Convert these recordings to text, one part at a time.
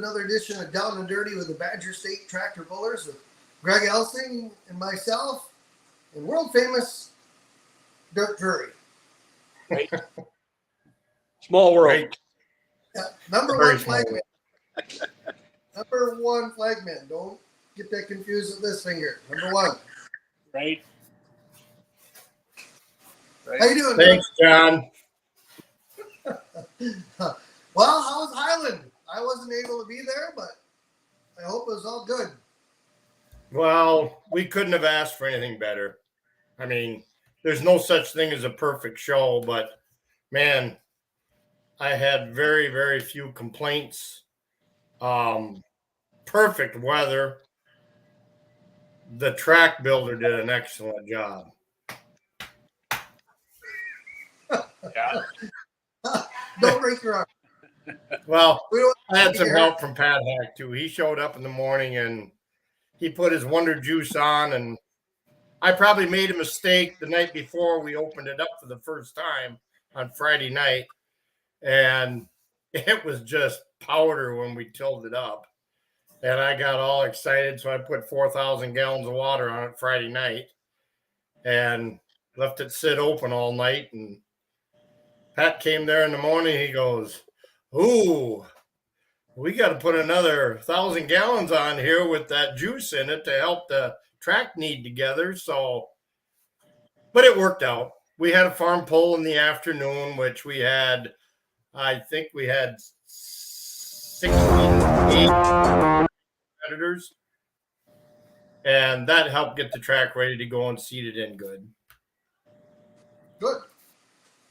another edition of Down and Dirty with the Badger State Tractor Pullers with Greg Elsing and myself and world famous Dirk Drury. Right. Small world. Right. Yeah, number Very one small. flagman. Number one flagman. Don't get that confused with this finger. Number one. Right. How you doing? Thanks, John. Well, how was Highland? I wasn't able to be there, but I hope it was all good. Well, we couldn't have asked for anything better. I mean, there's no such thing as a perfect show, but man, I had very, very few complaints. Perfect weather. The track builder did an excellent job. Yeah. Don't break your arm. Well, We don't I had some Here. help from Pat Hack too. He showed up in the morning and he put his Wonder Juice on, and I probably made a mistake the night before we opened it up for the first time on Friday night, and it was just powder when we tilled it up. And I got all excited, so I put 4,000 gallons of water on it Friday night and left it sit open all night. And Pat came there in the morning. He goes, "Ooh, we got to put another 1,000 gallons on here with that juice in it to help the track knead together." So, but it worked out. We had a farm pull in the afternoon, which we had, I think we had 68 competitors, and that helped get the track ready to go and seed it in good. Good.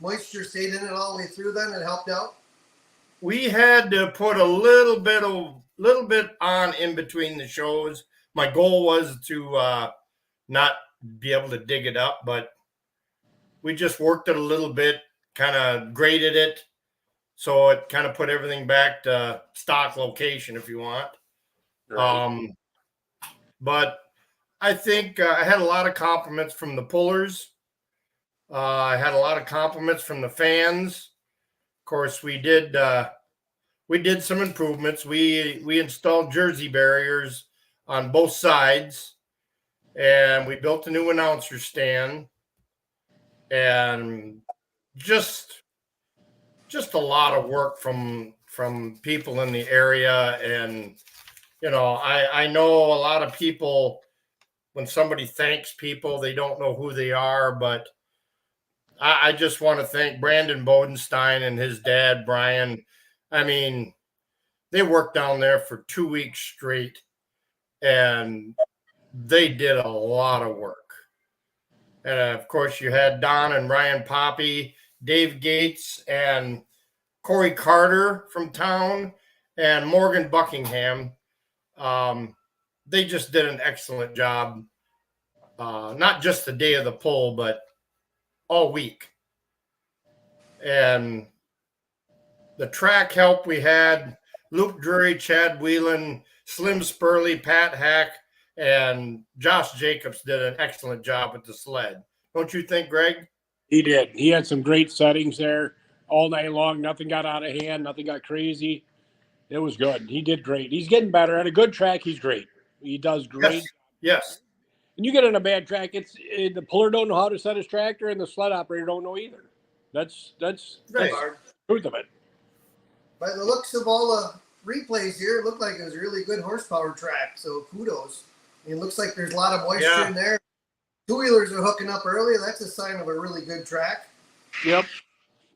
Moisture stayed in it all the way through then. It helped out. We had to put a little bit on in between the shows. My goal was to not be able to dig it up, but we just worked it a little bit, kind of graded it, so it kind of put everything back to stock location, if you want. Right. But I think I had a lot of compliments from the pullers. I had a lot of compliments from the fans. Of course, we did some improvements. We installed jersey barriers on both sides, and we built a new announcer stand, and just a lot of work from people in the area. And I know a lot of people, when somebody thanks people, they don't know who they are, but I just want to thank Brandon Bodenstein and his dad, Brian. I mean, they worked down there for 2 weeks straight, and they did a lot of work. And of course, you had Don and Ryan Poppy, Dave Gates, and Corey Carter from town, and Morgan Buckingham. They just did an excellent job, not just the day of the pull, but all week. And the track help we had, Luke Drury, Chad Whelan, Slim Spurley, Pat Hack, and Josh Jacobs did an excellent job with the sled. Don't you think, Greg? He did. He had some great settings there all night long. Nothing got out of hand. Nothing got crazy. It was good. He did great. He's getting better. At a good track, he's great. He does great. Yes. And you get on a bad track, it's the puller don't know how to set his tractor, and the sled operator don't know either. That's Right. the truth of it. By the looks of all the replays here, it looked like it was a really good horsepower track. So kudos. I mean, it looks like there's a lot of moisture in there. Two-wheelers are hooking up early. That's a sign of a really good track. Yep.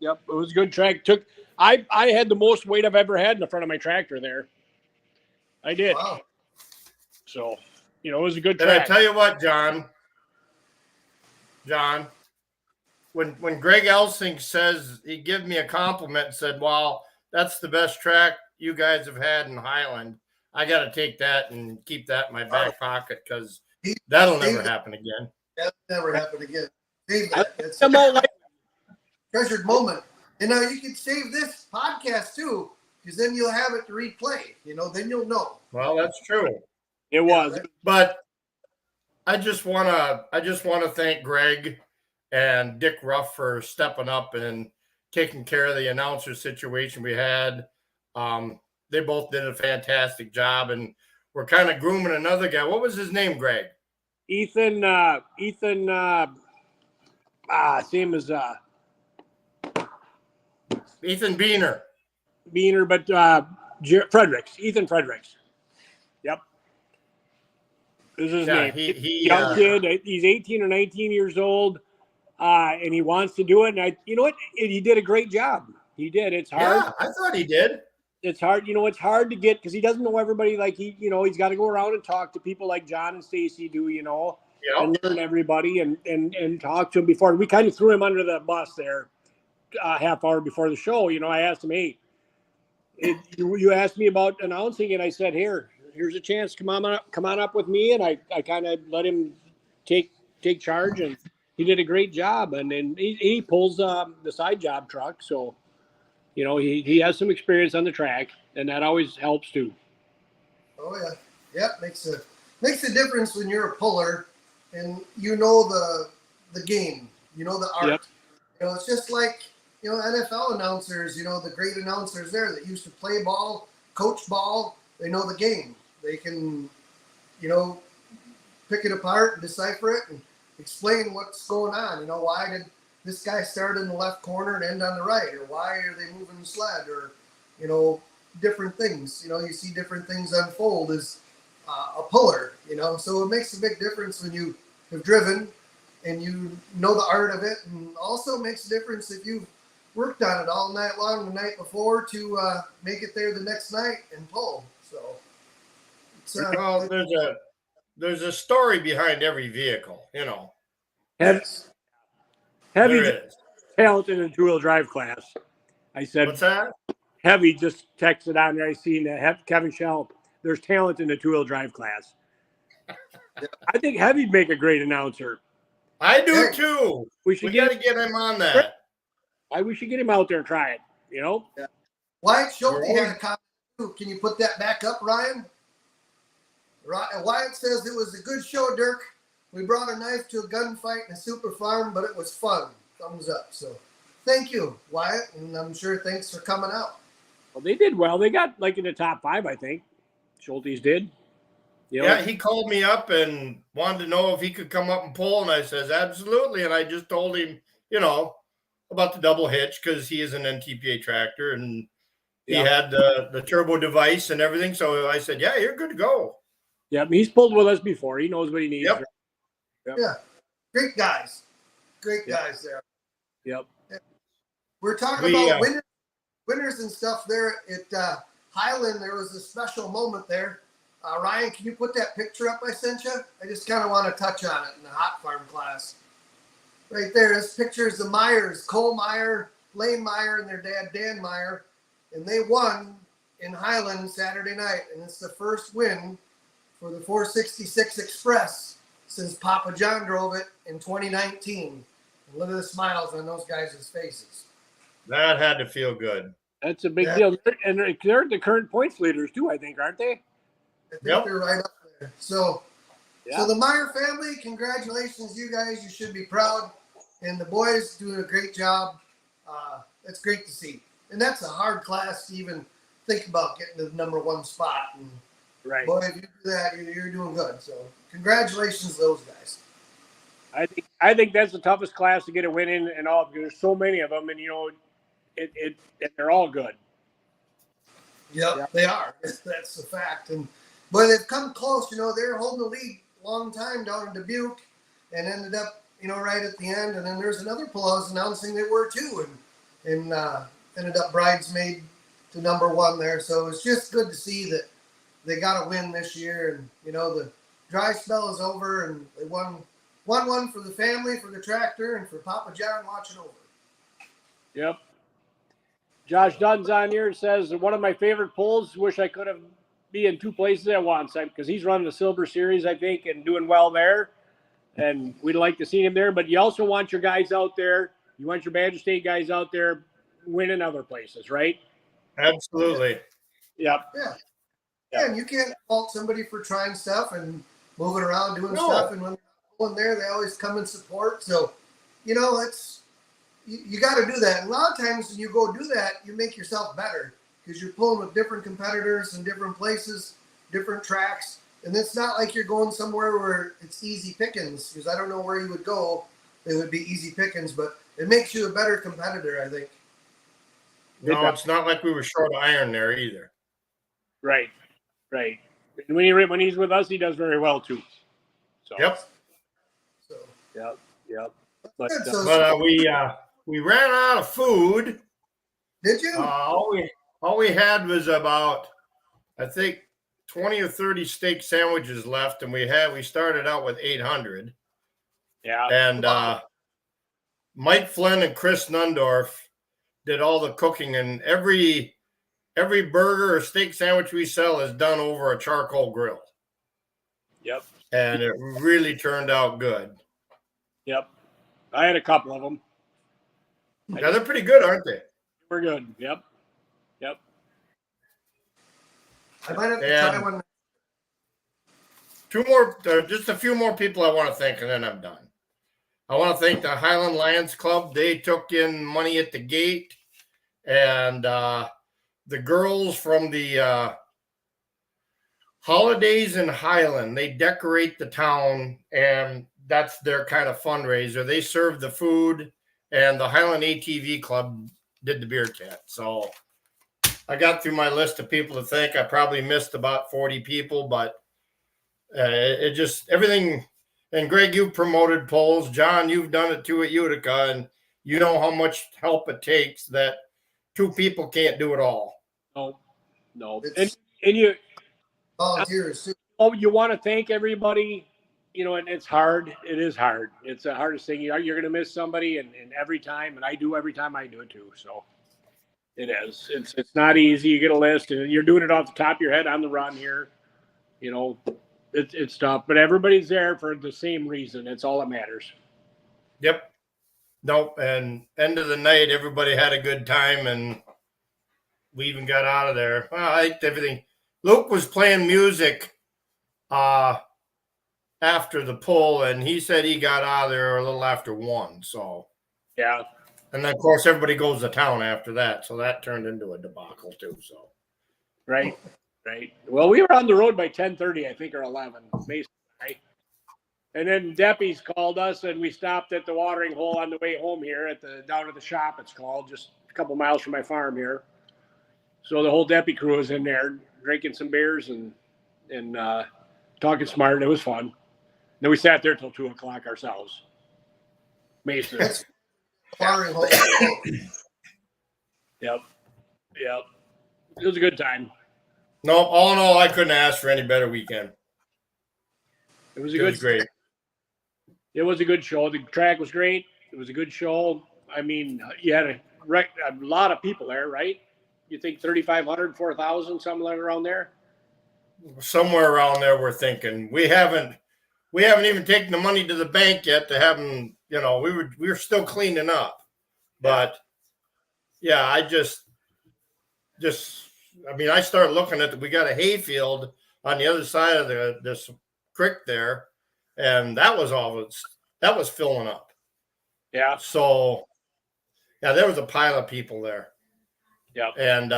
It was a good track. I had the most weight I've ever had in the front of my tractor there. I did. Wow. So, it was a good And track. I tell you what, John, when Greg Elsing says, he gave me a compliment and said, "Well, that's the best track you guys have had in Highland," I got to take that and keep that in my back pocket, because that'll never happen again. That'll never happen again. Save that. That's a treasured moment. And now you can save this podcast too, because then you'll have it to replay. Then you'll know. Well, that's true. It was. But I just want to thank Greg and Dick Ruff for stepping up and taking care of the announcer situation we had. they both did a fantastic job, and we're kind of grooming another guy. What was his name, Greg? Ethan, same as Ethan Beener. Beener, but Fredericks, Ethan Fredericks. Yep. This is his name. He Young kid. He's 18 or 19 years old, and he wants to do it. And you know what? He did a great job. He did. It's hard. Yeah, I thought he did. It's hard. It's hard to get because he doesn't know everybody. Like he's got to go around and talk to people like John and Stacy do. And learn everybody and talk to him before. We kind of threw him under the bus there, half hour before the show. I asked him, hey, you asked me about announcing, and I said, here's a chance. Come on up with me. And I kind of let him take charge, and he did a great job. And then he pulls the side job truck, so he has some experience on the track, and that always helps too. Oh yeah, makes a difference when you're a puller and the game, the art. Yep. It's just like NFL announcers, the great announcers there that used to play ball, coach ball. They know the game. They can, pick it apart and decipher it and explain what's going on. Why did this guy start in the left corner and end on the right, or why are they moving the sled, or different things. You see different things unfold as a puller. So it makes a big difference when you have driven and you know the art of it, and also makes a difference if you've worked on it all night long the night before to make it there the next night and pull. So well, there's a story behind every vehicle, yes. Heavy talent in the two-wheel drive class. I said, what's that? Heavy just texted on there. I seen that Kevin Shelp. There's talent in the two-wheel drive class. I think Heavy'd make a great announcer. I do too. We got to get him on that. We should get him out there and try it. Yeah. Wyatt Schulte had a comment too. Can you put that back up, Ryan? Wyatt says it was a good show, Dirk. We brought a knife to a gunfight in a super farm, but it was fun. Thumbs up. So thank you, Wyatt, and I'm sure thanks for coming out. Well, they did well. They got in the top 5, I think. Schulte's did. Yeah, he called me up and wanted to know if he could come up and pull, and I says absolutely. And I just told him, about the double hitch because he is an NTPA tractor and he had the turbo device and everything. So I said, yeah, you're good to go. Yeah, he's pulled with us before. He knows what he needs. Yep. Yeah, great guys there. Yep. We're talking about winners and stuff there at Highland. There was a special moment there. Ryan, can you put that picture up I sent you? I just kind of want to touch on it in the hot farm class. Right there, this picture is the Myers, Cole Meyer, Lane Meyer, and their dad, Dan Meyer. And they won in Highland Saturday night. And it's the first win for the 466 Express since Papa John drove it in 2019. And look at the smiles on those guys' faces. That had to feel good. That's a big deal. And they're the current points leaders too, I think, aren't they? I think they're right up there. So the Meyer family, congratulations, you guys. You should be proud. And the boys doing a great job. That's great to see. And that's a hard class to even think about getting to the number 1 spot. And right. Boy, if you do that, you're doing good. So congratulations to those guys. I think that's the toughest class to get a win in and all because there's so many of them, and they're all good. Yep, they are. That's the fact. But they've come close. They were holding the lead a long time down in Dubuque, and ended up, right at the end. And then there's another pull I was announcing they were too, and ended up bridesmaid to number 1 there. So it's just good to see that they got a win this year, and the dry spell is over, and they won one for the family, for the tractor, and for Papa John watching over. Yep. Josh Dunn's on here. Says one of my favorite pulls. Wish I could have be in 2 places at once because he's running the Silver Series, I think, and doing well there. And we'd like to see him there. But you also want your guys out there. You want your Badger State guys out there winning other places, right? Absolutely. Yep. Yeah, and you can't fault somebody for trying stuff and moving around, doing stuff. And when they're going there, they always come and support. So, it's you got to do that. And a lot of times when you go do that, you make yourself better. because you're pulling with different competitors in different places, different tracks. And it's not like you're going somewhere where it's easy pickings, because I don't know where you would go. It would be easy pickings, but it makes you a better competitor, I think. No, it's not like we were short of iron there either. Right. And when he's with us, he does very well too. So. Yep. So. Yep. But we ran out of food. Did you? All we had was about, I think, 20 or 30 steak sandwiches left, and we started out with 800. Yeah. And Mike Flynn and Chris Nundorf did all the cooking, and every burger or steak sandwich we sell is done over a charcoal grill. Yep. And it really turned out good. Yep. I had a couple of them. Yeah, they're pretty good, aren't they? We're good. Yep. I might have to try one. Two more, just a few more people I want to thank, and then I'm done. I want to thank the Highland Lions Club. They took in money at the gate, and the girls from the Holidays in Highland, they decorate the town, and that's their kind of fundraiser. They serve the food, and the Highland ATV Club did the beer tent. So I got through my list of people to thank. I probably missed about 40 people, but it just everything. And Greg, you've promoted polls. John, you've done it too at Utica, and you know how much help it takes. That two people can't do it all. No. And you volunteers too. Oh, you want to thank everybody, and it's hard. It is hard. It's the hardest thing. You're going to miss somebody, and every time, and I do every time I do it too. So it is. It's not easy. You get a list, and you're doing it off the top of your head on the run here. It's tough, but everybody's there for the same reason. It's all that matters. Yep. Nope. And end of the night, everybody had a good time, and we even got out of there. Well, I liked everything. Luke was playing music after the pull, and he said he got out of there a little after 1. So yeah. And then, of course, everybody goes to town after that. So that turned into a debacle too. So right. Well, we were on the road by 10:30, I think, or 11, basically, right? And then Deppie's called us, and we stopped at the watering hole on the way home here down at the shop. It's called, just a couple miles from my farm here. So the whole Deppie crew was in there drinking some beers and talking smart. It was fun. Then we sat there till 2:00 ourselves. Mason. Watering hole. Yep. It was a good time. No, all in all, I couldn't ask for any better weekend. It was great. It was a good show. The track was great. It was a good show. I mean, you had a lot of people there, right? You think 3,500, 4,000, something like around there? Somewhere around there, we're thinking. We haven't even taken the money to the bank yet to have them. We were still cleaning up, but yeah, I I started looking at we got a hayfield on the other side of this creek there, and that was filling up. Yeah. So yeah, there was a pile of people there. Yeah. And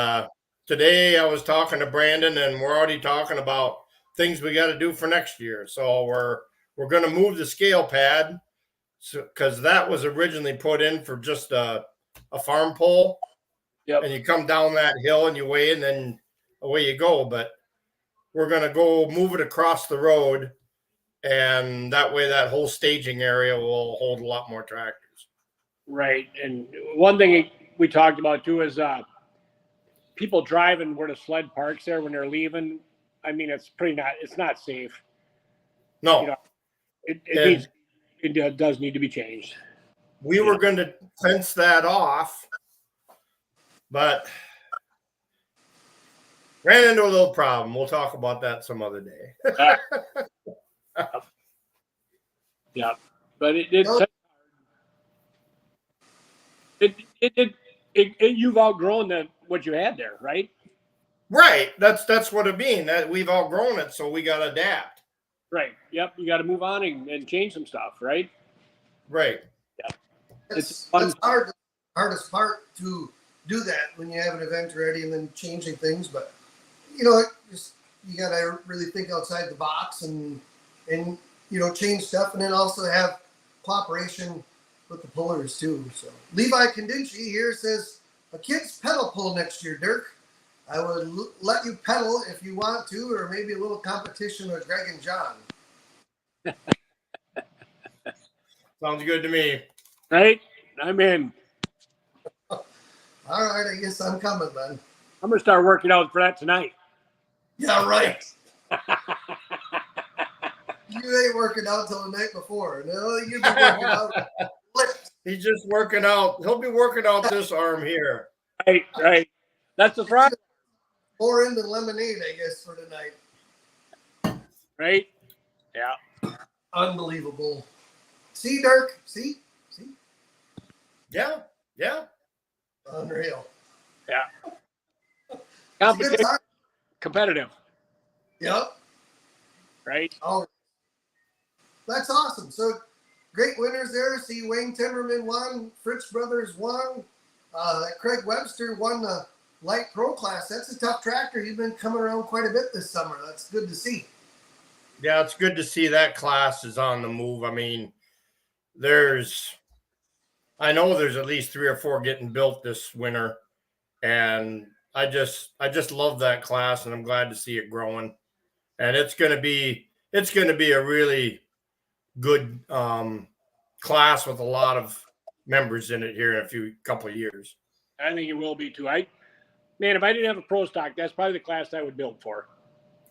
today I was talking to Brandon, and we're already talking about things we got to do for next year. So we're going to move the scale pad, because that was originally put in for just a farm pole. Yep. And you come down that hill and you weigh, and then away you go. But we're going to go move it across the road, and that way that whole staging area will hold a lot more tractors. Right. And one thing we talked about too is people driving where the sled parks there when they're leaving. I mean, it's not safe. No. It does need to be changed. We were going to fence that off, but ran into a little problem. We'll talk about that some other day. Yeah, but you've outgrown what you had there, right? Right. That's what it means. That we've outgrown it, so we got to adapt. Right. Yep. You got to move on and change some stuff, right? Right. Yeah. It's hard. Hardest part to do that when you have an event ready and then changing things. But you know, just you gotta really think outside the box and you know, change stuff, and then also have cooperation with the pullers too. So Levi Condinci here says a kid's pedal pull next year, Dirk. I would let you pedal if you want to, or maybe a little competition with Greg and John. Sounds good to me. Right? I'm in. All right, I guess I'm coming then. I'm gonna start working out for that tonight. Yeah, right. You ain't working out till the night before. No, you'll be working out. He's just working out. He'll be working out this arm here. Right. That's the problem. Pour in the lemonade, I guess, for tonight. Right? Yeah. Unbelievable. See, Dirk? See? Yeah. Unreal. Yeah. Competitive. Yep. Right? Oh, that's awesome. So great winners there. See, Wayne Timmerman won. Fritz Brothers won. Craig Webster won the light pro class. That's a tough tractor. He's been coming around quite a bit this summer. That's good to see. Yeah, it's good to see that class is on the move. I mean, I know there's at least 3 or 4 getting built this winter, and I just love that class, and I'm glad to see it growing. And it's going to be a really good class with a lot of members in it here in a couple of years. I think it will be too. If I didn't have a pro stock, that's probably the class I would build for.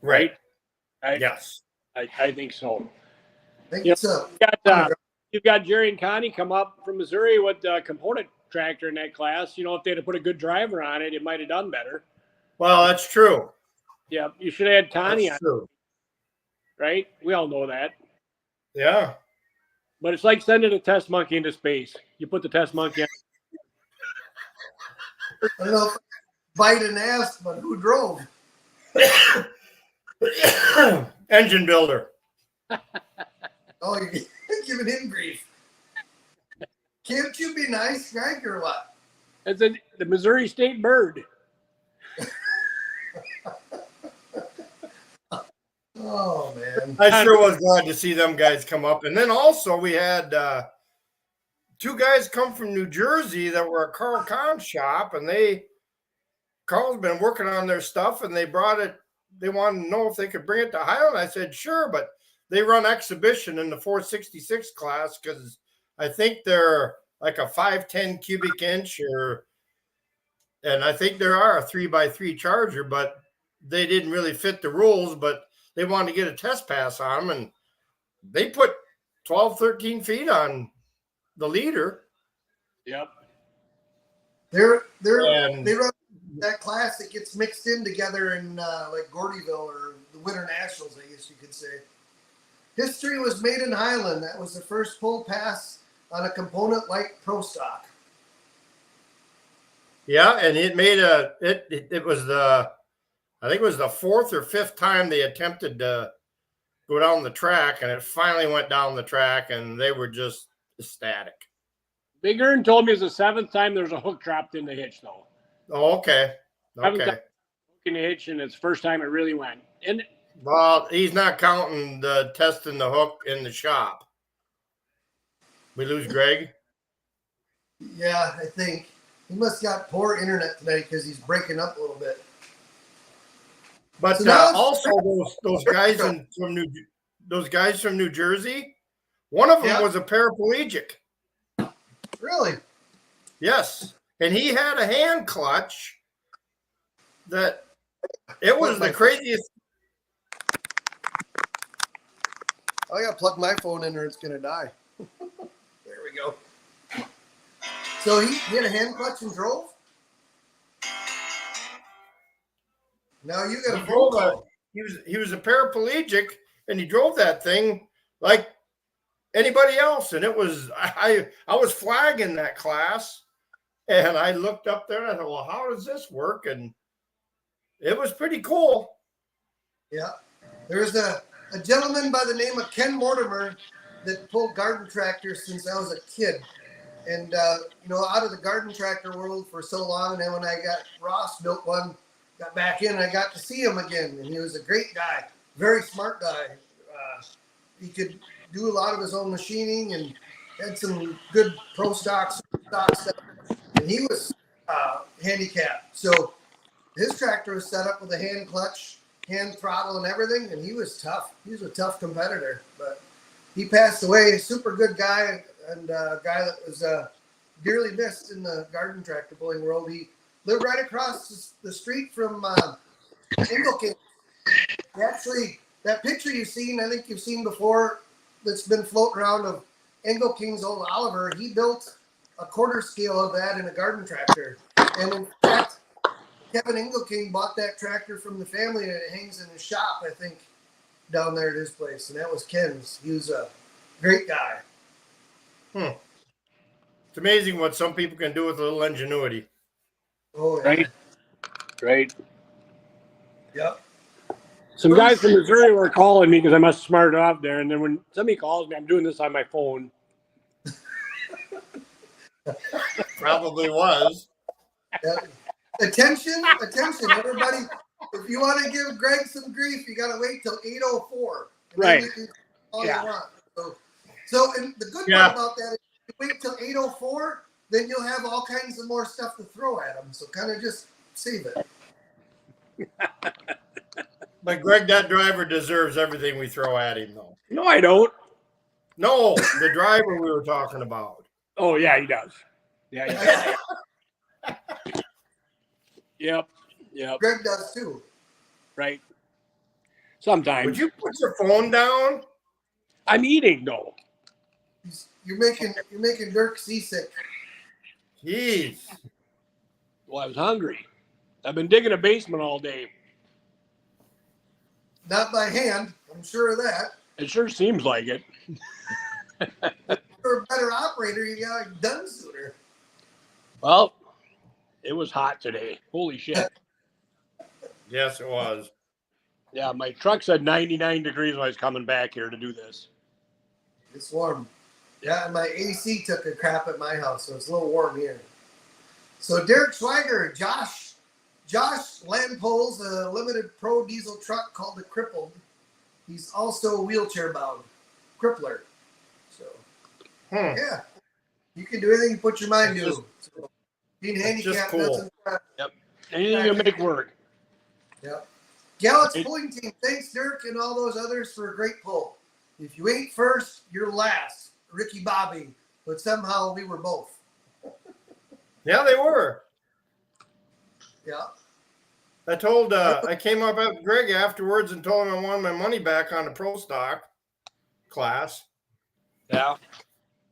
Right. Yes. I think so. I think so. You've got Jerry and Connie come up from Missouri with the component tractor in that class. You know, if they'd have put a good driver on it, it might have done better. Well, that's true. Yeah, you should have had Connie That's on true. it, right? We all know that. Yeah. But it's like sending a test monkey into space. You put the test monkey on. I don't know if Biden asked, but who drove? Engine builder. Oh, you're giving him grief. Can't you be nice, Greg, or what? It's the Missouri State bird. Oh, man. I sure was glad to see them guys come up. And then also we had 2 guys come from New Jersey that were at Carl Kahn's shop, and Carl's been working on their stuff, and they brought it. They wanted to know if they could bring it to Highland. I said, sure, but they run exhibition in the 466 class because I think they're like a 510 cubic inch, and I think there are a 3x3 charger, but they didn't really fit the rules, but they wanted to get a test pass on them, and they put 12, 13 feet on the leader. Yep. They run that class that gets mixed in together in like Gordyville or the Winter Nationals, I guess you could say. History was made in Highland. That was the first pull pass on a component like Pro Stock. Yeah, and it made it was I think it was the 4th or 5th time they attempted to go down the track, and it finally went down the track, and they were just ecstatic. Big Earn told me it was the 7th time there's a hook dropped in the hitch, though. Oh, okay. Okay. In the hitch, and it's the first time it really went. And well, he's not counting the testing the hook in the shop. We lose Greg? Yeah, I think. He must have got poor internet tonight because he's breaking up a little bit. But So also those guys from New Jersey, one of them was a paraplegic. Really? Yes. And he had a hand clutch that it was the craziest. I gotta plug my phone in or it's gonna die. There we go. So he had a hand clutch and drove? Now you got a phone call. He was a paraplegic, and he drove that thing like anybody else. And it was I was flagging that class, and I looked up there and I thought, well, how does this work? And it was pretty cool. Yeah. There's a gentleman by the name of Ken Mortimer that pulled garden tractors since I was a kid. And out of the garden tractor world for so long, and then when I got Ross built one, got back in, I got to see him again, and he was a great guy, very smart guy. He could do a lot of his own machining and had some good pro stock stuff. And he was handicapped, so his tractor was set up with a hand clutch, hand throttle, and everything, and he was tough. He was a tough competitor, but he passed away. Super good guy, and a guy that was dearly missed in the garden tractor pulling world. He lived right across the street from Engel King. Actually, that picture you've seen, I think you've seen before, that's been floating around of Engel King's old Oliver. He built a quarter scale of that in a garden tractor. And in fact, Kevin Engel King bought that tractor from the family, and it hangs in his shop, I think, down there at his place. And that was Ken's. He was a great guy. It's amazing what some people can do with a little ingenuity. Oh, yeah. Right. Yep. Some guys from Missouri were calling me because I must have smarted off there. And then when somebody calls me, I'm doing this on my phone. Probably was. Yep. Attention, everybody. If you want to give Greg some grief, you got to wait till 8:04. Right. You can all you want. So, and the good part about that is if you wait till 8:04, then you'll have all kinds of more stuff to throw at them. So kind of just save it. But Greg, that driver deserves everything we throw at him, though. No, I don't. No, the driver we were talking about. Oh, yeah, he does. Yeah, he does. Yep. Greg does too. Right. Sometimes. Would you put your phone down? I'm eating, though. You're making Dirk seasick. Jeez. Well, I was hungry. I've been digging a basement all day. Not by hand, I'm sure of that. It sure seems like it. If you're a better operator, you got it done sooner. Well, it was hot today. Holy shit. Yes, it was. Yeah, my truck said 99 degrees when I was coming back here to do this. It's warm. Yeah, and my AC took a crap at my house, so it's a little warm here. So Derek Schweiger, Josh land pulls a limited pro diesel truck called the Crippled. He's also wheelchair bound. Crippler. So, yeah. You can do anything you put your mind to. So, being handicapped, cool. Yep. Anything to make work. Yep. Gallett's pulling team. Thanks, Dirk, and all those others for a great pull. If you ain't first, you're last. Ricky Bobby. But somehow we were both. Yeah, they were. Yeah. I came up at Greg afterwards and told him I wanted my money back on the pro stock class. Yeah.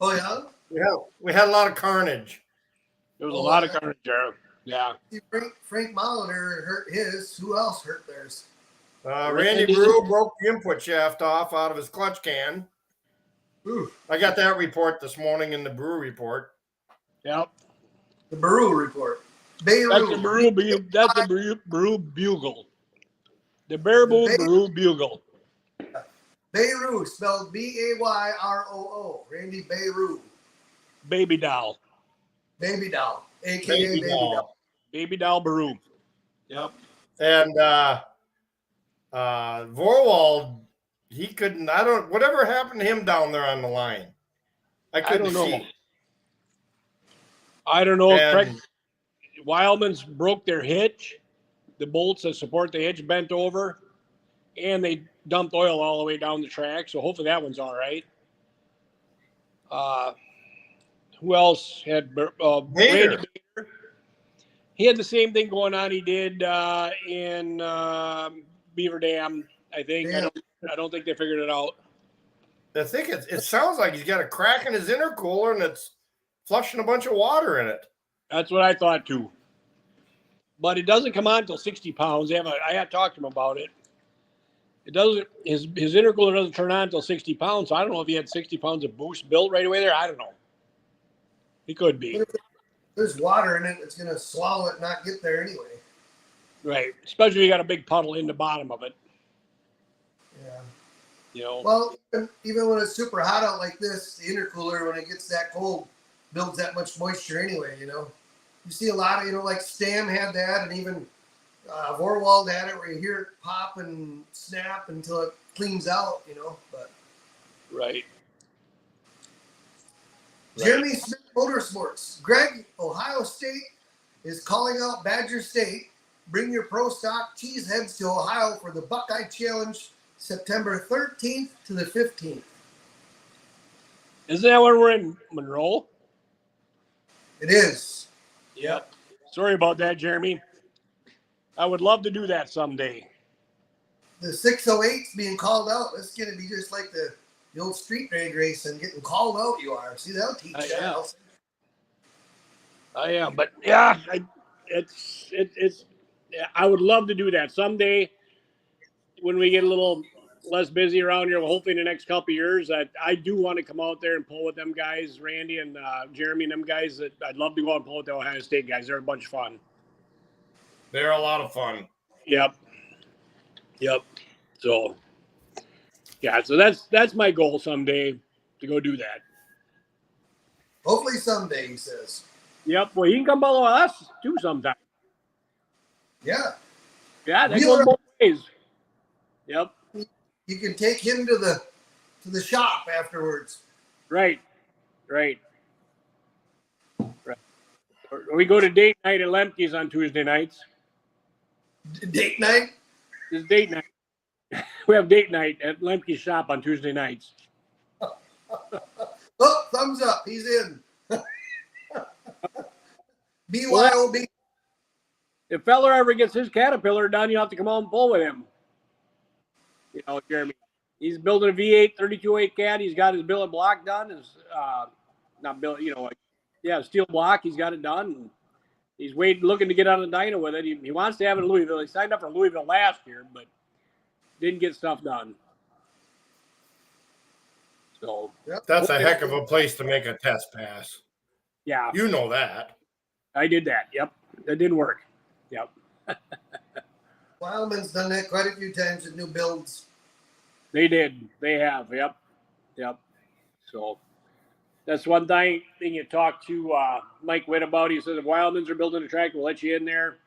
Oh, yeah? Yeah. We had a lot of carnage. There was a lot of carnage there. Yeah. Frank Molitor hurt his. Who else hurt theirs? Randy Brew broke the input shaft off out of his clutch can. Ooh. I got that report this morning in the Brew report. Yep. The Baru report. Beirut. That's the Baru Bugle. The Baru Bugle. Beirut, spelled Bayroo. Randy Beirut. Baby doll. Baby doll. A.K.A. Baby doll. Baby doll Baru. Yep. And Vorwald, he couldn't, whatever happened to him down there on the line? I couldn't see. I don't know. Craig Wildman's broke their hitch. The bolts that support the hitch bent over, and they dumped oil all the way down the track. So hopefully that one's all right. Who else had Randy Bader? He had the same thing going on. He did in Beaver Dam, I think. Yeah. I don't think they figured it out. I think it sounds like he's got a crack in his intercooler and it's flushing a bunch of water in it. That's what I thought too. But it doesn't come on until 60 pounds. I had talked to him about it. It doesn't. His intercooler doesn't turn on until 60 pounds. So I don't know if he had 60 pounds of boost built right away there. I don't know. He could be. If there's water in it, it's going to swallow it and not get there anyway. Right. Especially if you got a big puddle in the bottom of it. Yeah. You know. Well, even when it's super hot out like this, the intercooler, when it gets that cold, builds that much moisture anyway. You see a lot of like Stam had that, and even Vorwald had it, where you hear it pop and snap until it cleans out. But Right. Jeremy Smith Motorsports. Greg, Ohio State is calling out Badger State. Bring your pro stock cheese heads to Ohio for the Buckeye Challenge, September 13th to the 15th. Isn't that when we're in Monroe? It is. Yep. Sorry about that, Jeremy. I would love to do that someday. The 608's being called out. It's going to be just like the old street drag race and getting called out. You are. See, that'll teach you. I am, but yeah, I would love to do that someday when we get a little less busy around here. Hopefully, in the next couple of years, I do want to come out there and pull with them guys, Randy and Jeremy, and them guys. That I'd love to go out and pull with the Ohio State guys. They're a bunch of fun. They're a lot of fun. Yep. So, yeah. So that's my goal someday to go do that. Hopefully someday, he says. Yep. Well, he can come follow us too sometime. Yeah. Yeah, that goes both ways. Yep. You can take him to the shop afterwards. Right. Or we go to date night at Lemke's on Tuesday nights. Date night? It's date night. We have date night at Lemke's shop on Tuesday nights. Oh, thumbs up. He's in. BYOB. If feller ever gets his Caterpillar done, you have to come out and pull with him. Jeremy. He's building a V8 32.8 cat. He's got his billet block done. His not billet, steel block. He's got it done. He's looking to get on the dyno with it. He wants to have it in Louisville. He signed up for Louisville last year, but didn't get stuff done. So that's a heck of a place to make a test pass. Yeah, you know that. I did that. Yep, that didn't work. Yep. Wildman's done that quite a few times with new builds. They did. They have. Yep. So that's one thing you talk to Mike Witt about. He says if Wildmans are building a track, we'll let you in there,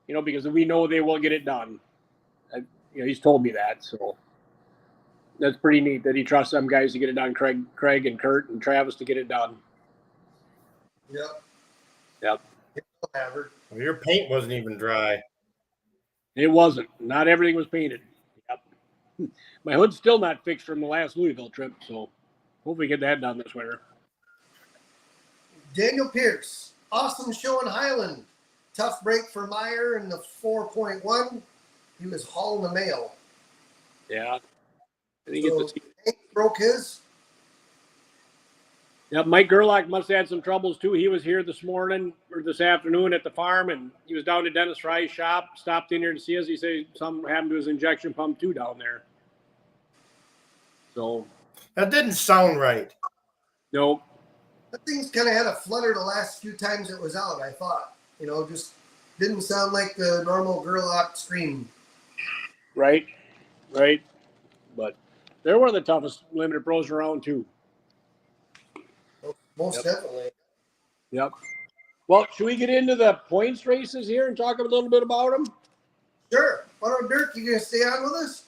because we know they will get it done. He's told me that. So that's pretty neat that he trusts them guys to get it done. Craig and Kurt and Travis to get it done. Yep. Well, your paint wasn't even dry. It wasn't. Not everything was painted. Yep. My hood's still not fixed from the last Louisville trip, so hopefully get that done this winter. Daniel Pierce, awesome show in Highland. Tough break for Meyer in the 4.1. He was hauling the mail. Yeah. Hank broke his. Yeah, Mike Gerlach must have had some troubles too. He was here this afternoon at the farm, and he was down to Dennis Fry's shop, stopped in here to see us. He said something happened to his injection pump too down there. So that didn't sound right. Nope. That thing's kind of had a flutter the last few times it was out, I thought. Just didn't sound like the normal Gerlach scream. Right. But they're one of the toughest limited pros around too. Most definitely. Yep. Well, should we get into the points races here and talk a little bit about them? Sure. What about Dirk? You going to stay on with us?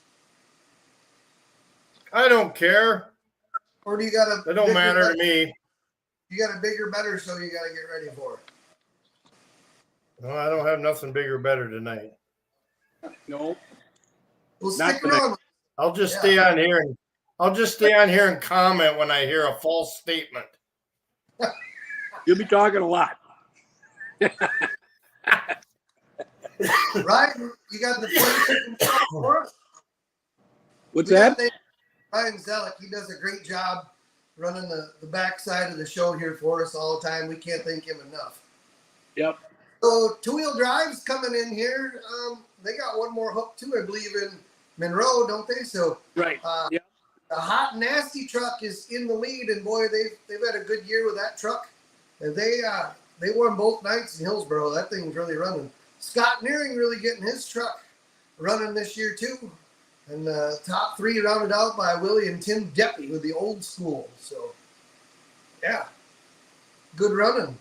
I don't care. Or do you got a... It don't matter to me. You got a bigger, better show you got to get ready for. No, I don't have nothing bigger, better tonight. No. We'll stick around. I'll just stay on here and comment when I hear a false statement. You'll be talking a lot. Ryan, you got the point for us? What's that? Ryan Zellick, he does a great job running the backside of the show here for us all the time. We can't thank him enough. Yep. So two-wheel drives coming in here. They got one more hook too, I believe, in Monroe, don't they? So right. The hot nasty truck is in the lead, and boy, they've had a good year with that truck. And they won both nights in Hillsboro. That thing's really running. Scott Nearing really getting his truck running this year too. And the top three rounded out by Willie and Tim Deppy with the old school. So, yeah. good running.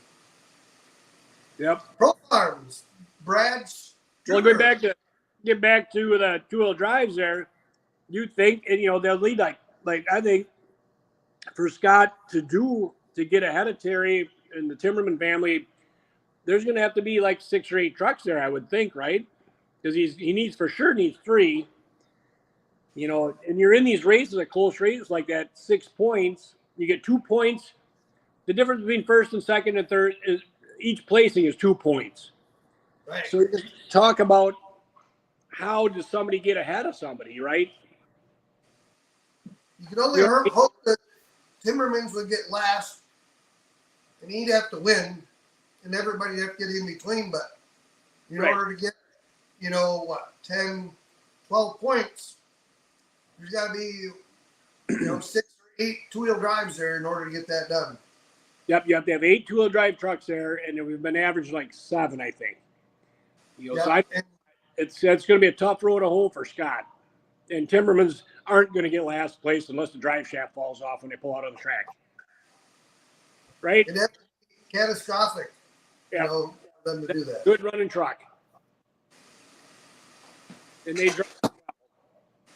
Yep. Pro Farms, Brad. Well, get back to the two-wheel drives there. You think, and they'll lead like I think for Scott to get ahead of Terry and the Timmerman family, there's going to have to be like 6 or 8 trucks there, I would think, right? Because he needs 3. And you're in these races, like close races like that, 6 points. You get 2 points. The difference between first and second and third is each placing is 2 points. Right. So you talk about how does somebody get ahead of somebody, right? You can only hope that Timmermans would get last, and he'd have to win, and everybody have to get in between. But in order to get, 10, 12 points, there's got to be, 6 or 8 two-wheel drives there in order to get that done. Yep, you have to have 8 two-wheel drive trucks there, and we've been averaging like 7, I think. So it's going to be a tough road to hoe for Scott. And Timmermans aren't going to get last place unless the drive shaft falls off when they pull out on the track. Right? It'd have to be catastrophic, for them to do that. Good running truck. And they drive.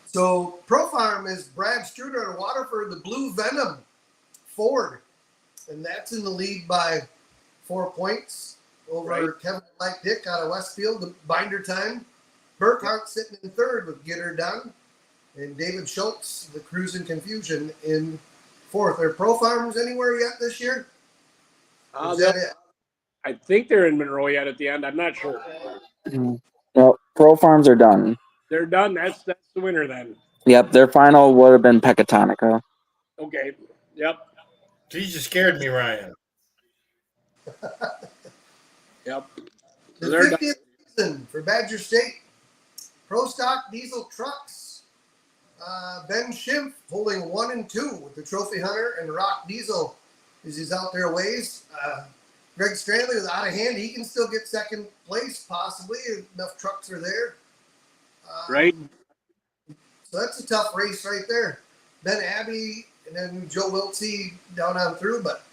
So Pro Farm is Brad Struder out of Waterford, the Blue Venom Ford. And that's in the lead by 4 points over Kevin Mike Dick out of Westfield, the binder time. Burkhart sitting in third with Get Her Done. And David Schultz, the Cruising Confusion, in fourth. Are Pro Farms anywhere yet this year? Is that it? I think they're in Monroe yet at the end. I'm not sure. No, Pro Farms are done. They're done. That's the winner then. Yep, their final would have been Pecatonica. Okay. Yep. You just scared me, Ryan. Yep. The 50th season for Badger State. Pro Stock Diesel Trucks. Ben Schimpf holding 1 and 2 with the Trophy Hunter and Rock Diesel as he's out there ways. Greg Strandley was out of hand. He can still get second place, possibly, if enough trucks are there. Right. So that's a tough race right there. Ben Abbey and then Joe Wiltsey down on through. But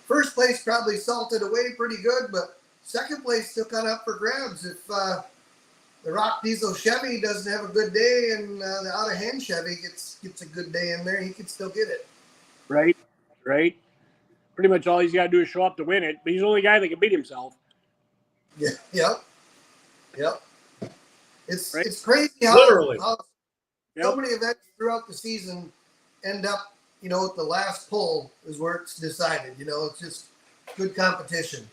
first place probably salted away pretty good, but second place still kind of up for grabs. If the Rock Diesel Chevy doesn't have a good day and the out of hand Chevy gets a good day in there, he can still get it. Right. Pretty much all he's got to do is show up to win it, but he's the only guy that can beat himself. Yeah. Yep. It's crazy how so many events throughout the season end up, at the last pull is where it's decided. It's just good competition.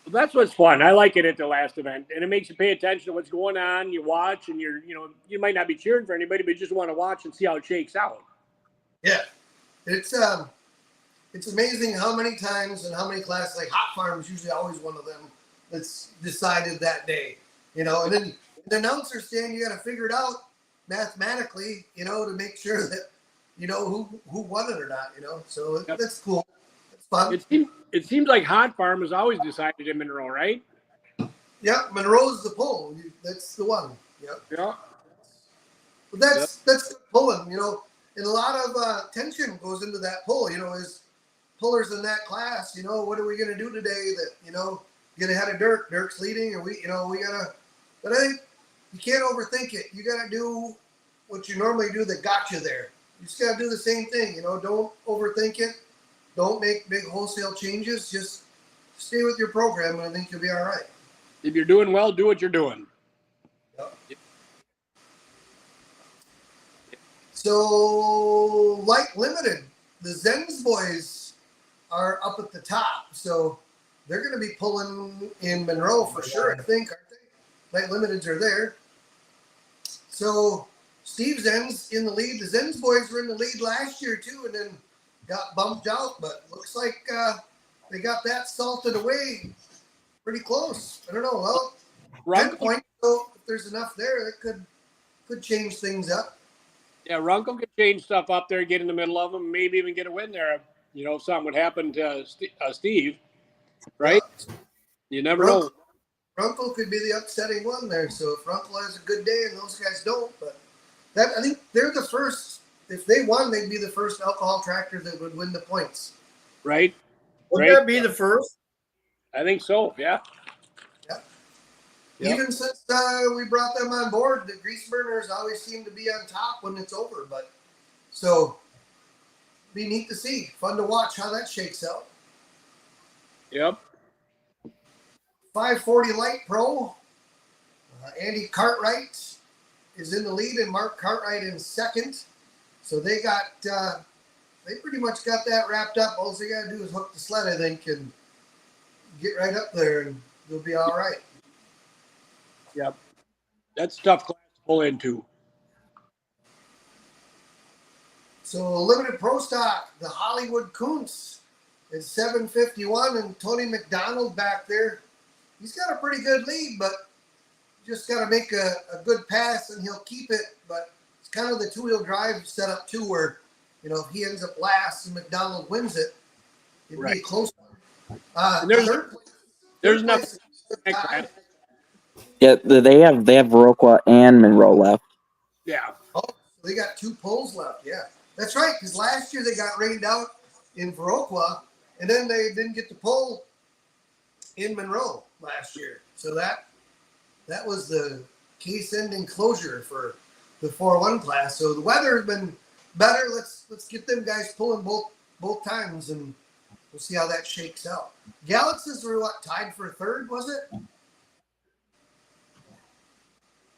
Well, that's what's fun. I like it at the last event, and it makes you pay attention to what's going on. You watch, and you might not be cheering for anybody, but you just want to watch and see how it shakes out. Yeah, it's amazing how many times and how many classes, like Hot Farm is usually always one of them that's decided that day. And then the announcer stand, you got to figure it out mathematically, to make sure that who won it or not. So that's cool. It's fun. It seems like Hot Farm is always decided in Monroe, right? Yeah, Monroe's the pull. That's the one. Yep. Yeah. But that's good pulling. And a lot of tension goes into that pull. As pullers in that class, what are we going to do today that get ahead of Dirk? Dirk's leading, and we gotta. But I think you can't overthink it. You gotta do what you normally do that got you there. You just gotta do the same thing. Don't overthink it. Don't make big wholesale changes. Just stay with your program, and I think you'll be all right. If you're doing well, do what you're doing. Yep. So, Light Limited, the Zens boys are up at the top. So, they're going to be pulling in Monroe for sure, I think, aren't they? Light Limiteds are there. So, Steve Zen's in the lead. The Zens boys were in the lead last year, too, and then got bumped out, but looks like they got that salted away pretty close. I don't know. Well, 10 points, so if there's enough there, it could change things up. Yeah, Runkle could change stuff up there, get in the middle of them, maybe even get a win there. If something would happen to Steve, right? Yeah. You never know. Runkle could be the upsetting one there. So if Runkle has a good day and those guys don't, but I think they're the first. If they won, they'd be the first alcohol tractor that would win the points. Right. Would Right? that be the first? I think so. Yeah. Yep. Yep. Even since we brought them on board, the grease burners always seem to be on top when it's over. But so be neat to see, fun to watch how that shakes out. Yep. 540 Light Pro. Andy Cartwright is in the lead, and Mark Cartwright in second. So they pretty much got that wrapped up. All they got to do is hook the sled, I think, and get right up there, and they'll be all right. Yep. That's a tough class to pull into. So limited pro stock, the Hollywood Kuntz is 751, and Tony McDonald back there. He's got a pretty good lead, but just got to make a good pass, and he'll keep it. But it's kind of the two-wheel drive setup too, where if he ends up last and McDonald wins it, it'd be a close one. There's nothing. Yeah, they have Viroqua and Monroe left. Yeah. Oh, so they got 2 poles left. Yeah, that's right. Because last year they got rained out in Viroqua, and then they didn't get the pole in Monroe last year. So that was the case-ending closure for the 4-1 class. So the weather has been better. Let's get them guys pulling both times, and we'll see how that shakes out. Galaxies were tied for third, was it?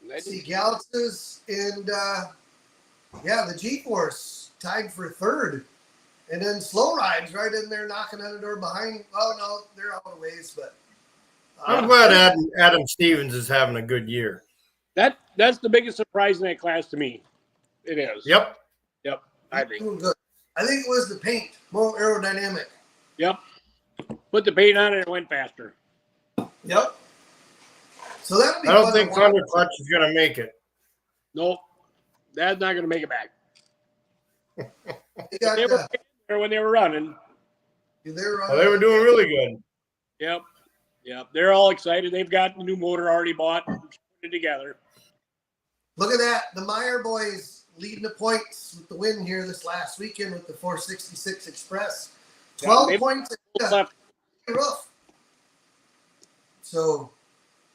Let's see, Galaxies and the G-Force tied for third. And then Slow Rides right in there knocking on the door behind. Oh, no, they're out of ways, but. I'm glad Adam Stevens is having a good year. That's the biggest surprise in that class to me. It is. Yep. I think. Doing good. I think it was the paint, more aerodynamic. Yep. Put the paint on it, it went faster. Yep. So that'll be I don't fun think to watch. Thunderclutch is going to make it. Nope. That's not going to make it back. They got They were there when they were running. they were They were doing really good. Yep. They're all excited. They've got the new motor already bought and put it together. Look at that. The Meyer boys leading the points with the win here this last weekend with the 466 Express. 12 points left. Roof. So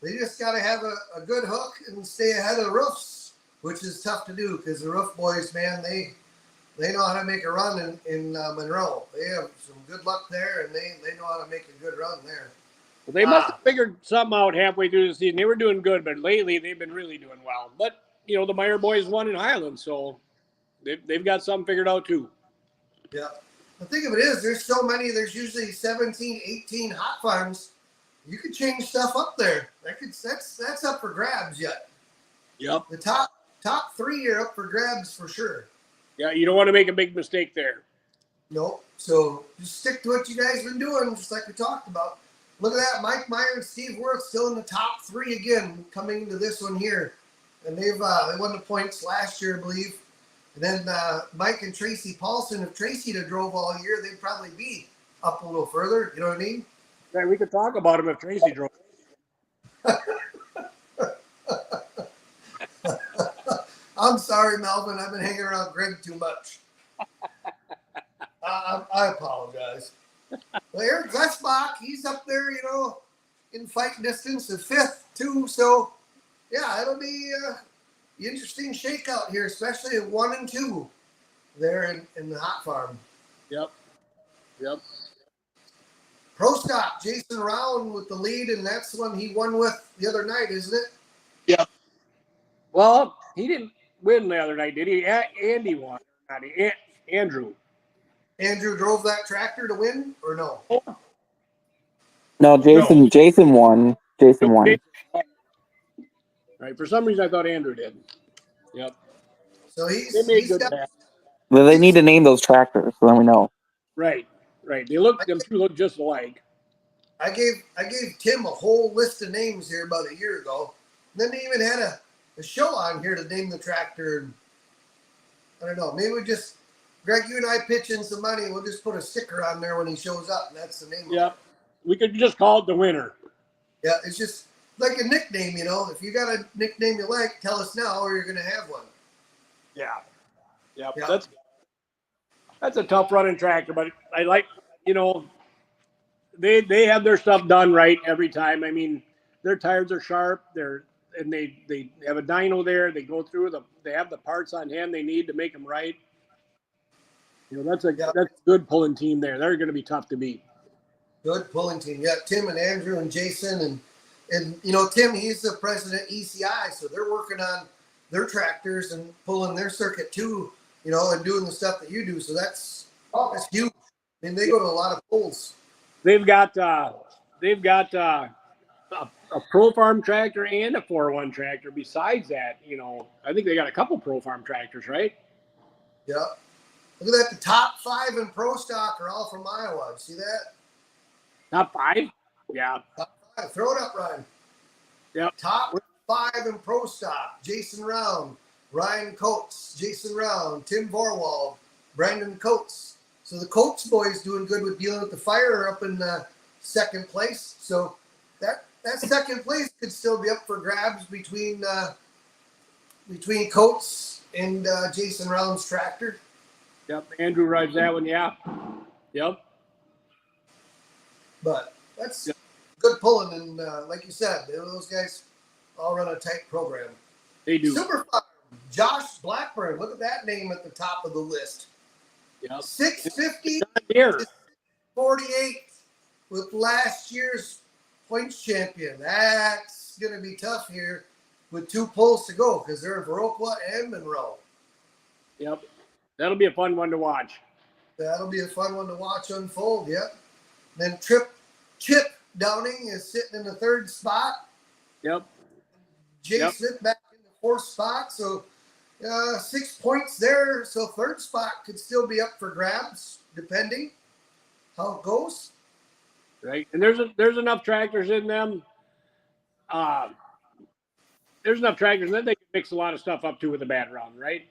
they just got to have a good hook and stay ahead of the roofs, which is tough to do because the roof boys, man, they know how to make a run in Monroe. They have some good luck there, and they know how to make a good run there. Well, they must have figured something out halfway through the season. They were doing good, but lately they've been really doing well. But, the Meyer boys won in Highland, so they've got something figured out too. Yeah. The thing of it is, there's so many. There's usually 17, 18 hot farms. You could change stuff up there. That's up for grabs yet. Yep. The top 3 are up for grabs for sure. Yeah, you don't want to make a big mistake there. Nope. So just stick to what you guys been doing, just like we talked about. Look at that. Mike Meyer and Steve Worth still in the top 3 again coming into this one here. And they won the points last year, I believe. And then Mike and Tracy Paulson, if Tracy had drove all year, they'd probably be up a little further. You know what I mean? Right, we could talk about him if Tracy drove. I'm sorry, Melvin. I've been hanging around Greg too much. I apologize. Well, Eric Glesbach, he's up there, in fight distance of 5th, too. So, yeah, it'll be an interesting shakeout here, especially at 1 and 2 there in the hot farm. Yep. Pro Stop, Jason Rowan with the lead, and that's the one he won with the other night, isn't it? Yep. Well, he didn't win the other night, did he? Andy won. Not Andrew. Andrew drove that tractor to win, or no? No, Jason won. Jason won. Right. For some reason, I thought Andrew did. Yep. So They made he's good got, pass. Well, they need to name those tractors, so then we know. Right. Them two look just alike. I gave Tim a whole list of names here about a year ago. And then they even had a show on here to name the tractor. I don't know. Maybe we just, Greg, you and I pitch in some money. We'll just put a sticker on there when he shows up. And that's the name of it. We could just call it the winner. Yeah, it's just like a nickname, If you got a nickname you like, tell us now or you're going to have one. Yeah. Yeah. That's a tough running tractor, but I like, they have their stuff done right every time. I mean, their tires are sharp. They have a dyno there. They go through they have the parts on hand they need to make them right. You know, that's a good pulling team there. They're going to be tough to beat. Good pulling team. Yeah, Tim and Andrew and Jason and you know, Tim, he's the president ECI, so they're working on their tractors and pulling their circuit too, you know, and doing the stuff that you do. So that's huge. I mean, they go to a lot of pulls. They've got a Pro Farm tractor and a 4-1 tractor. Besides that, you know, I think they got a couple Pro Farm tractors, right? Yeah. Look at that. The top 5 in Pro Stock are all from Iowa. See that? Top 5? Yeah. Top 5. Throw it up, Ryan. Yep. Top 5 in Pro Stock. Jason Round, Ryan Coates, Jason Round, Tim Vorwald, Brandon Coates. So the Coates boys doing good with dealing with the fire up in second place. So that second place could still be up for grabs between Coates and Jason Round's tractor. Yep. Andrew rides that one. Yeah. Yep. But that's good pulling, and like you said, those guys all run a tight program. They do. Super Farm, Josh Blackburn. Look at that name at the top of the list. Yep. 650 here. 48 with last year's points champion. That's going to be tough here with 2 pulls to go because they're Viroqua and Monroe. Yep. That'll be a fun one to watch. That'll be a fun one to watch unfold, yep. Then Chip Downing is sitting in the 3rd spot. Yep. Jay Smith back in the 4th spot. So 6 points there. So 3rd spot could still be up for grabs, depending how it goes. Right. And there's enough tractors in them. There's enough tractors in them they can mix a lot of stuff up too with a bad round, right?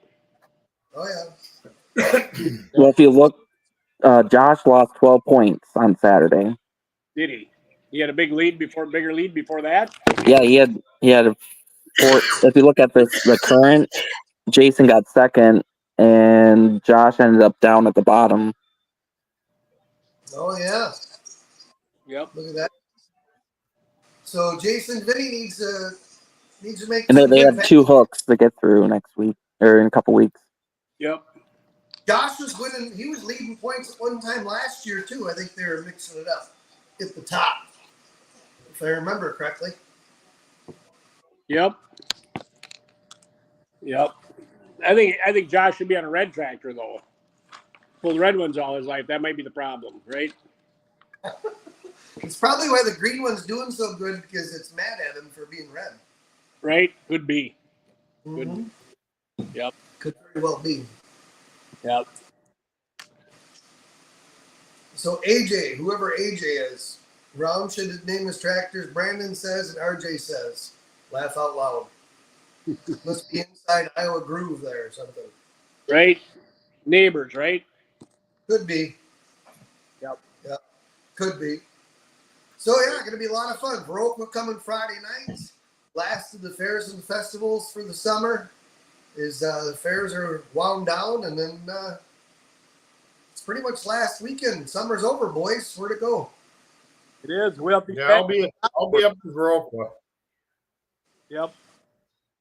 Oh, yeah. Well, if you look, Josh lost 12 points on Saturday. Did he? He had a bigger lead before that. Yeah, he had a 4. If you look at the current, Jason got 2nd, and Josh ended up down at the bottom. Oh, yeah. Yep. Look at that. So Jason Vinny needs to make. And they have 2 hooks to get through next week or in a couple weeks. Yep. Josh was winning. He was leading points at one time last year too. I think they were mixing it up at the top, if I remember correctly. Yep. Yep. I think Josh should be on a red tractor though. Pulled red ones all his life. That might be the problem, right? It's probably why the green one's doing so good because it's mad at him for being red. Right? Could be. Mm-hmm. Yep. Could very well be. Yep. So AJ, whoever AJ is, Round should name his tractors. Brandon says and RJ says. Laugh out loud. Must be inside Iowa Groove there or something. Right? Neighbors, right? Could be. Yep. Yep. Could be. So yeah, going to be a lot of fun. Viroqua coming Friday nights. Last of the fairs and festivals for the summer is the fairs are wound down, and then it's pretty much last weekend. Summer's over, boys. Where to go? It is. We'll be I'll be up to Viroqua. Yep.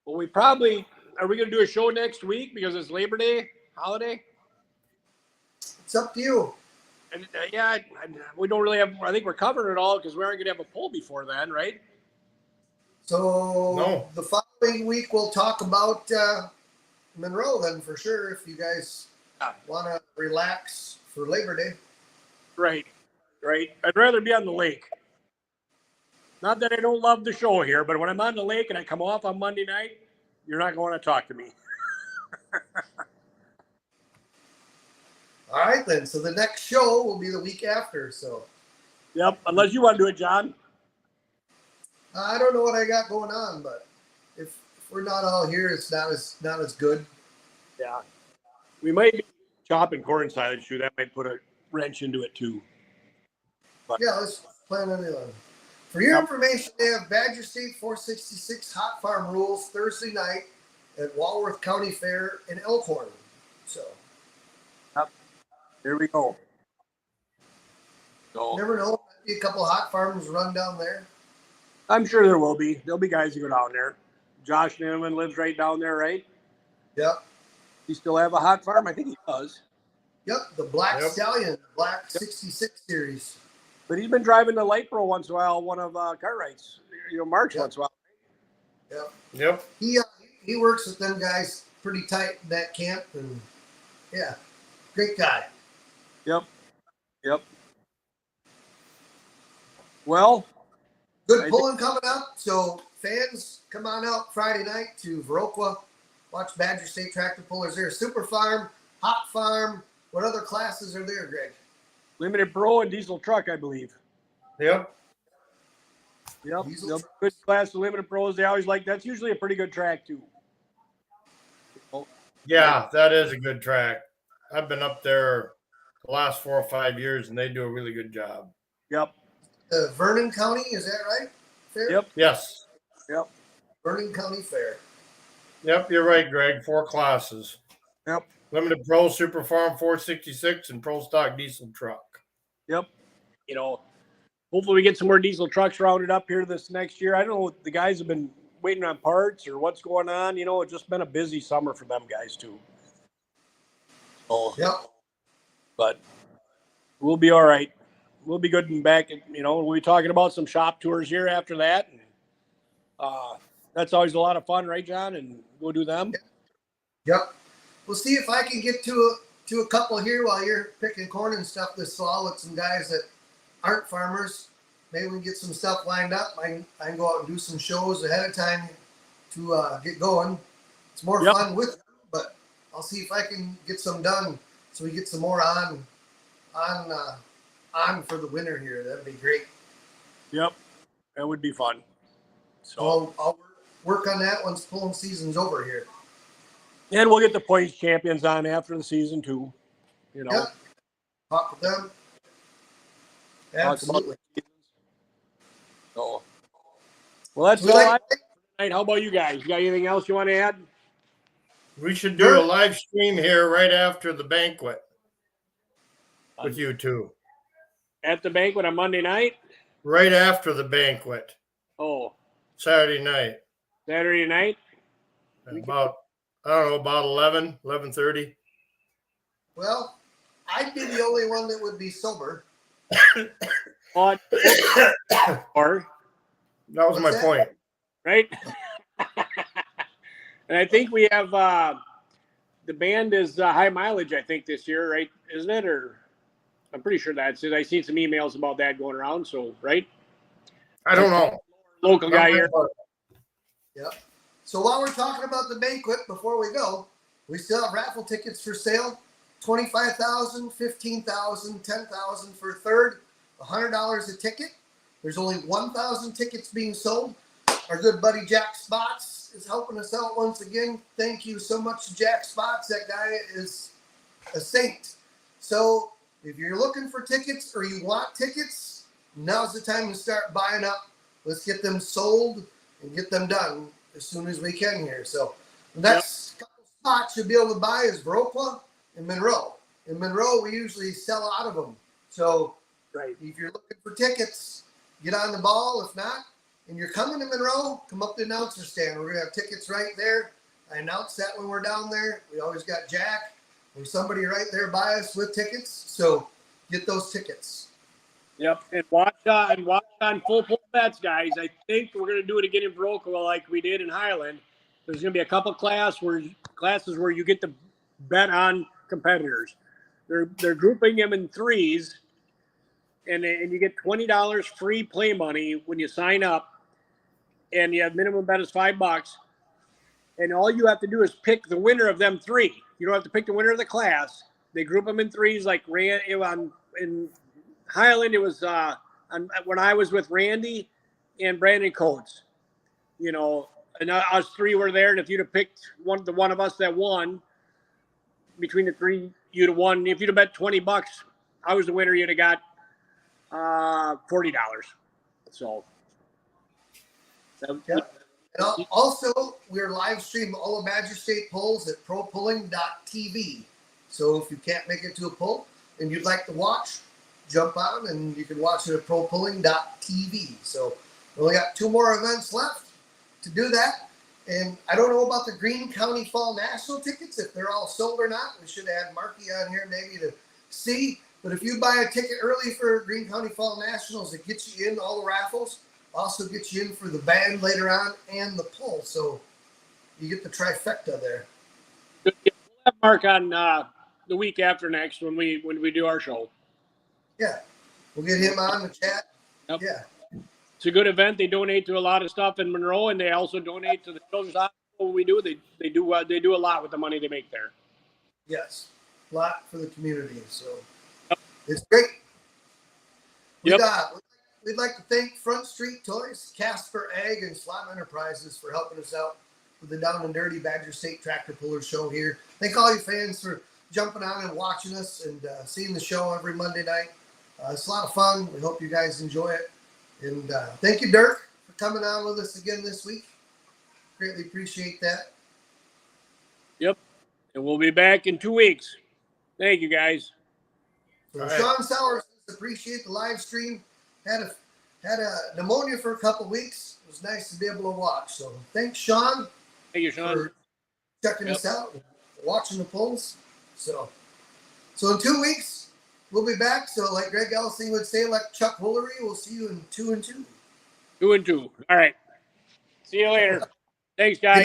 Well, are we going to do a show next week because it's Labor Day holiday? It's up to you. And we don't really have. I think we're covering it all because we aren't going to have a poll before then, right? So the following week we'll talk about Monroe then for sure. If you guys want to relax for Labor Day, right. I'd rather be on the lake. Not that I don't love the show here, but when I'm on the lake and I come off on Monday night, you're not going to talk to me. All right, then. So the next show will be the week after. So. Yep. Unless you want to do it, John. I don't know what I got going on, but if we're not all here, it's not as good. Yeah. We might be chopping corn silage too. That might put a wrench into it too. But, yeah, let's plan on it. For your information, they have Badger State 466 Hot Farm Rules Thursday night at Walworth County Fair in Elkhorn. So. Here we go. So, never know. Might be a couple hot farmers run down there. I'm sure there will be. There'll be guys who go down there. Josh Newman lives right down there, right? Yep. He still have a hot farm? I think he does. Yep. The Black Yep. Stallion, Black 66 series. But he's been driving the Light Pro once in a while, one of Cartwright's, March Yep. once in a while. Yep. Yep. He works with them guys pretty tight in that camp, and yeah, great guy. Yep. Well, Good pulling coming up. So fans, come on out Friday night to Viroqua. Watch Badger State tractor pullers there. Super Farm, Hot Farm. What other classes are there, Greg? Limited Pro and Diesel Truck, I believe. Yep. Yep. Diesel They'll be truck. good class of Limited Pros. They always like that's usually a pretty good track too. Yeah, that is a good track. I've been up there the last 4 or 5 years, and they do a really good job. Yep. Vernon County, is that right? Fair? Yep. Yes. Vernon County Fair. Yep, you're right, Greg. 4 classes. Yep. Limited Pro, Super Farm 466, and Pro Stock Diesel Truck. Yep. Hopefully we get some more diesel trucks rounded up here this next year. I don't know. The guys have been waiting on parts or what's going on. It's just been a busy summer for them guys too. So, Yep. but we'll be all right. We'll be good and back. We'll be talking about some shop tours here after that. And, that's always a lot of fun, right, John? And we'll do them. Yep. We'll see if I can get to a couple here while you're picking corn and stuff this fall with some guys that aren't farmers. Maybe we can get some stuff lined up. I can go out and do some shows ahead of time to get going. It's more fun with them, but I'll see if I can get some done so we get some more on for the winter here. That'd be great. Yep. That would be fun. So I'll work on that once pulling season's over here. and we'll get the points champions on after the season too. Yep. Talk with them. Talk about Absolutely. the seasons. So, well, that's We all like- I have for tonight. How about you guys? You got anything else you want to add? We should do a live stream here right after the banquet with you two. At the banquet on Monday night? Right after the banquet, Oh, Saturday night. Saturday night? About 11, 11:30. Well, I'd be the only one that would be sober. Or, That was What's my that? point. right? And I think we have the band is high mileage, I think, this year, right? Isn't it? Or I'm pretty sure that's it. I seen some emails about that going around. So, right? I don't know. Local guy here. Yep. So while we're talking about the banquet, before we go, we still have raffle tickets for sale. $25,000, $15,000, $10,000 for a third, $100 a ticket. There's only 1,000 tickets being sold. Our good buddy Jack Spots is helping us out once again. Thank you so much, Jack Spots. That guy is a saint. So if you're looking for tickets or you want tickets, now's the time to start buying up. Let's get them sold and get them done as soon as we can here. So the next couple spots you'll be able to buy is Viroqua and Monroe. In Monroe, we usually sell out of them. So Right. if you're looking for tickets, get on the ball. If not, and you're coming to Monroe, come up to the announcer stand. We're going to have tickets right there. I announce that when we're down there. We always got Jack or somebody right there by us with tickets. So get those tickets. Yep. And watch on full pull bets, guys. I think we're going to do it again in Viroqua like we did in Highland. There's going to be a couple classes where you get to bet on competitors. They're grouping them in threes, and you get $20 free play money when you sign up, and you have minimum bet is $5, and all you have to do is pick the winner of them three. You don't have to pick the winner of the class. They group them in threes, like in Highland. It was when I was with Randy and Brandon Coates, and us three were there. And if you'd have picked one of us that won between the three, you'd have won. If you'd have bet $20, I was the winner. You'd have got $40. So. Yeah. And also, we're live streaming all the Badger State polls at propulling.tv. So if you can't make it to a poll and you'd like to watch, jump on, and you can watch it at propulling.tv. So we only got 2 more events left to do that. And I don't know about the Greene County Fall National tickets, if they're all sold or not. We should have had Marky on here maybe to see. But if you buy a ticket early for Greene County Fall Nationals, it gets you in all the raffles. Also gets you in for the band later on and the pull. So you get the trifecta there. We'll have Mark on the week after next when we do our show. Yeah. We'll get him on the chat. Yep. Yeah. It's a good event. They donate to a lot of stuff in Monroe, and they also donate to the Children's Hospital. When we do, they do a lot with the money they make there. Yes. A lot for the community. So it's great. We'd like to thank Front Street Toys, Casper Ag, and Slab Enterprises for helping us out with the Down and Dirty Badger State Tractor Puller Show here. Thank all you fans for jumping on and watching us and seeing the show every Monday night. It's a lot of fun. We hope you guys enjoy it. And thank you, Dirk, for coming on with us again this week. Greatly appreciate that. Yep. And we'll be back in 2 weeks. Thank you, guys. So Sean Sowers, appreciate the live stream. Had a pneumonia for a couple weeks. It was nice to be able to watch. So thanks, Sean. Thank you, Sean. For checking us out and watching the polls. So in 2 weeks, we'll be back. So like Greg Ellison would say, like Chuck Woolery, we'll see you in 2 and 2. 2 and 2. All right. See you later. Thanks, guys.